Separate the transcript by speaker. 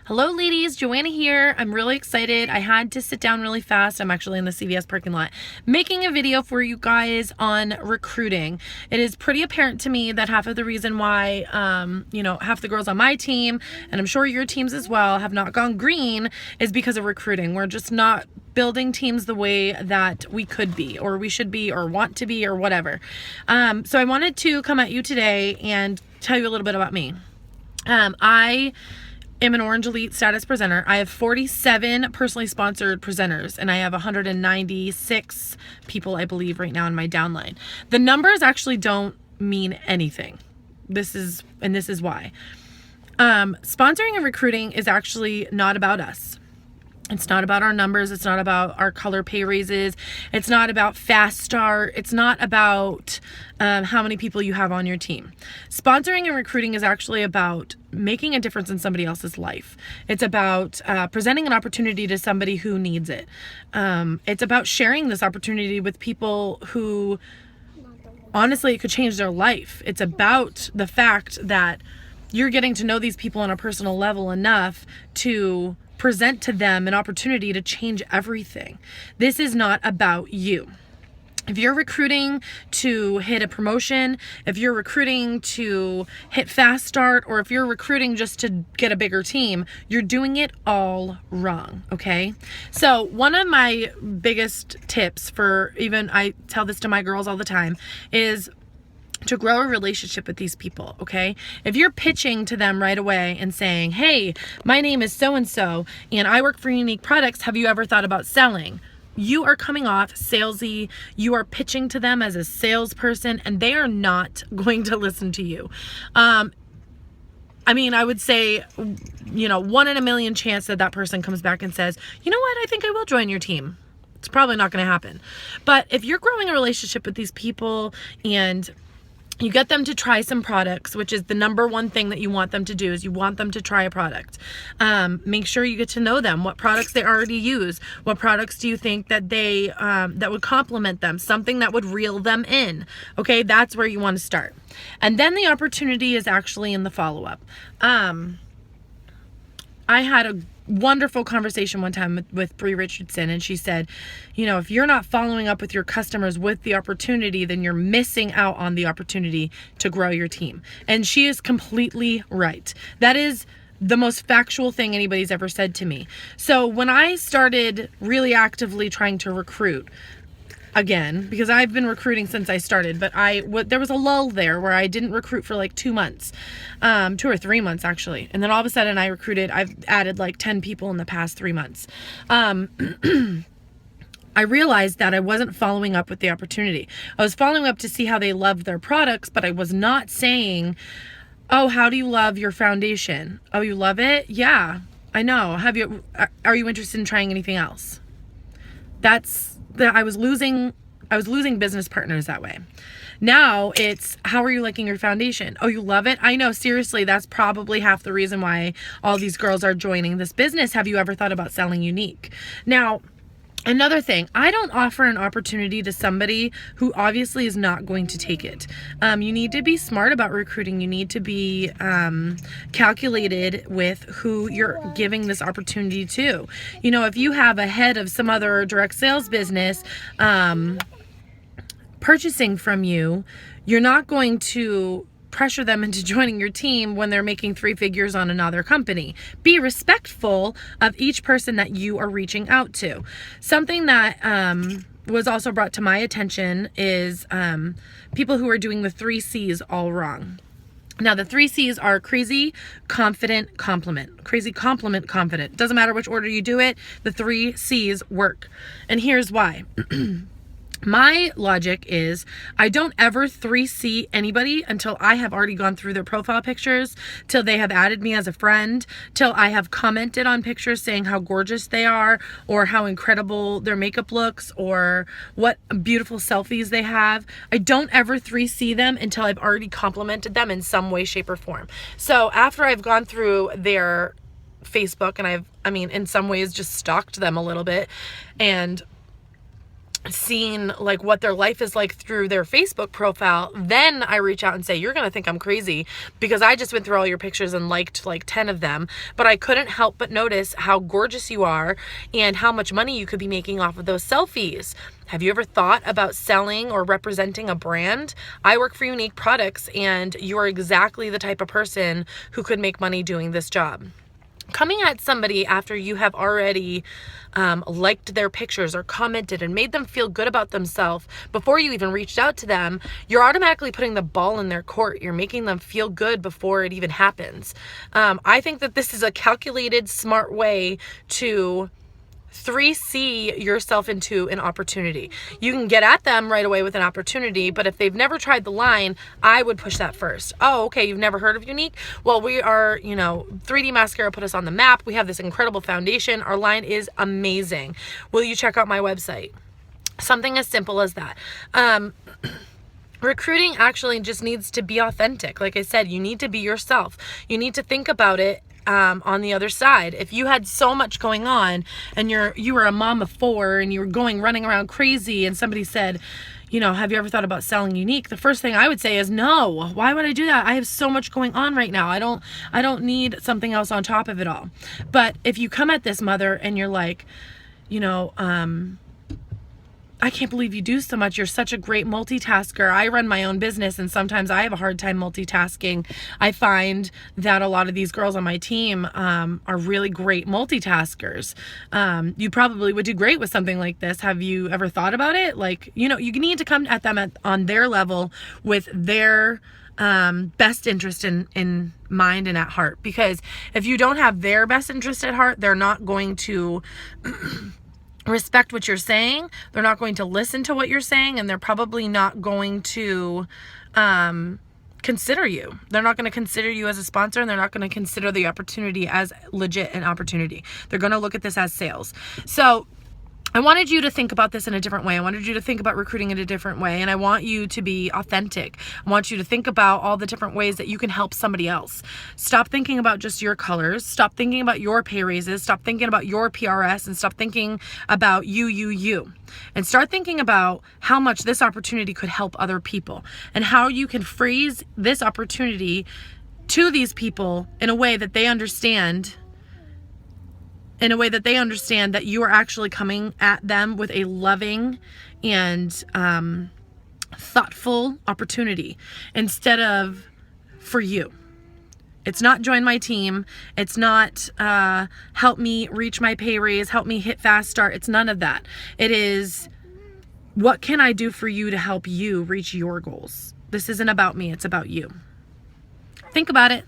Speaker 1: Hello ladies, Joanna here. I'm really excited. I had to sit down really fast. I'm actually in the CVS parking lot making a video for you guys on recruiting. It is pretty apparent to me that half of the reason why, half the girls on my team, and I'm sure your teams as well, have not gone green is because of recruiting. We're just not building teams the way that we could be, or we should be, or want to be, or whatever. So I wanted to come at you today and tell you a little bit about me. I am an Orange Elite status presenter. I have 47 personally sponsored presenters, and I have 196 people, I believe, right now in my downline. The numbers actually don't mean anything. This is why. Sponsoring and recruiting is actually not about us. It's not about our numbers. It's not about our color pay raises. It's not about fast start. It's not about how many people you have on your team. Sponsoring and recruiting is actually about making a difference in somebody else's life. It's about presenting an opportunity to somebody who needs it. It's about sharing this opportunity with people who, honestly, it could change their life. It's about the fact that you're getting to know these people on a personal level enough to present to them an opportunity to change everything. This is not about you. If you're recruiting to hit a promotion, if you're recruiting to hit fast start, or if you're recruiting just to get a bigger team, you're doing it all wrong, okay? So one of my biggest tips I tell this to my girls all the time, is to grow a relationship with these people, okay? If you're pitching to them right away and saying, hey, my name is so-and-so, and I work for Unique Products, have you ever thought about selling? You are coming off salesy. You are pitching to them as a salesperson, and they are not going to listen to you. I would say, 1 in a million chance that person comes back and says, you know what, I think I will join your team. It's probably not going to happen. But if you're growing a relationship with these people and you get them to try some products, which is the number one thing that you want them to do, is you want them to try a product. Make sure you get to know them. What products they already use. What products do you think that that would complement them? Something that would reel them in. Okay, that's where you want to start. And then the opportunity is actually in the follow-up. I had a wonderful conversation one time with Bree Richardson, and she said, if you're not following up with your customers with the opportunity, then you're missing out on the opportunity to grow your team. And she is completely right. That is the most factual thing anybody's ever said to me. So when I started really actively trying to recruit again, because I've been recruiting since I started, but there was a lull there where I didn't recruit for like 2 months, 2 or 3 months actually. And then all of a sudden I've added like 10 people in the past 3 months. I realized that I wasn't following up with the opportunity. I was following up to see how they loved their products, but I was not saying, oh, how do you love your foundation? Oh, you love it? Yeah, I know. Are you interested in trying anything else? I was losing business partners that way. Now it's, how are you liking your foundation? Oh, you love it? I know, seriously, that's probably half the reason why all these girls are joining this business. Have you ever thought about selling Unique? Now, another thing, I don't offer an opportunity to somebody who obviously is not going to take it. You need to be smart about recruiting. You need to be calculated with who you're giving this opportunity to. If you have a head of some other direct sales business purchasing from you, you're not going to pressure them into joining your team when they're making 3 figures on another company. Be respectful of each person that you are reaching out to. Something that was also brought to my attention is people who are doing the 3 C's all wrong. Now, the 3 C's are crazy, confident, compliment. Crazy, compliment, confident. Doesn't matter which order you do it, the 3 C's work. And here's why. My logic is I don't ever 3C anybody until I have already gone through their profile pictures, till they have added me as a friend, till I have commented on pictures saying how gorgeous they are, or how incredible their makeup looks, or what beautiful selfies they have. I don't ever 3C them until I've already complimented them in some way, shape, or form. So after I've gone through their Facebook and in some ways just stalked them a little bit and seen like what their life is like through their Facebook profile, then I reach out and say, you're going to think I'm crazy because I just went through all your pictures and liked like 10 of them, but I couldn't help but notice how gorgeous you are and how much money you could be making off of those selfies. Have you ever thought about selling or representing a brand? I work for Unique Products, and you are exactly the type of person who could make money doing this job. Coming at somebody after you have already liked their pictures or commented and made them feel good about themselves before you even reached out to them, you're automatically putting the ball in their court. You're making them feel good before it even happens. I think that this is a calculated, smart way to 3C yourself into an opportunity. You can get at them right away with an opportunity, but if they've never tried the line, I would push that first. Oh, okay, you've never heard of Unique? Well, we are, 3D Mascara put us on the map. We have this incredible foundation. Our line is amazing. Will you check out my website? Something as simple as that. Recruiting actually just needs to be authentic. Like I said, you need to be yourself. You need to think about it on the other side. If you had so much going on and you were a mom of 4 and you were running around crazy, and somebody said, have you ever thought about selling Unique? The first thing I would say is no. Why would I do that? I have so much going on right now. I don't need something else on top of it all. But if you come at this mother and you're like, I can't believe you do so much. You're such a great multitasker. I run my own business, and sometimes I have a hard time multitasking. I find that a lot of these girls on my team are really great multitaskers. You probably would do great with something like this. Have you ever thought about it? Like, you need to come at them on their level with their best interest in mind and at heart. Because if you don't have their best interest at heart, they're not going to respect what you're saying. They're not going to listen to what you're saying, and they're probably not going to consider you. They're not going to consider you as a sponsor, and they're not going to consider the opportunity as legit an opportunity. They're going to look at this as sales. So I wanted you to think about this in a different way. I wanted you to think about recruiting in a different way, and I want you to be authentic. I want you to think about all the different ways that you can help somebody else. Stop thinking about just your colors. Stop thinking about your pay raises. Stop thinking about your PRS, and stop thinking about you. And start thinking about how much this opportunity could help other people and how you can phrase this opportunity to these people in a way that they understand that you are actually coming at them with a loving and thoughtful opportunity instead of for you. It's not join my team. It's not help me reach my pay raise, help me hit fast start. It's none of that. It is, what can I do for you to help you reach your goals? This isn't about me. It's about you. Think about it.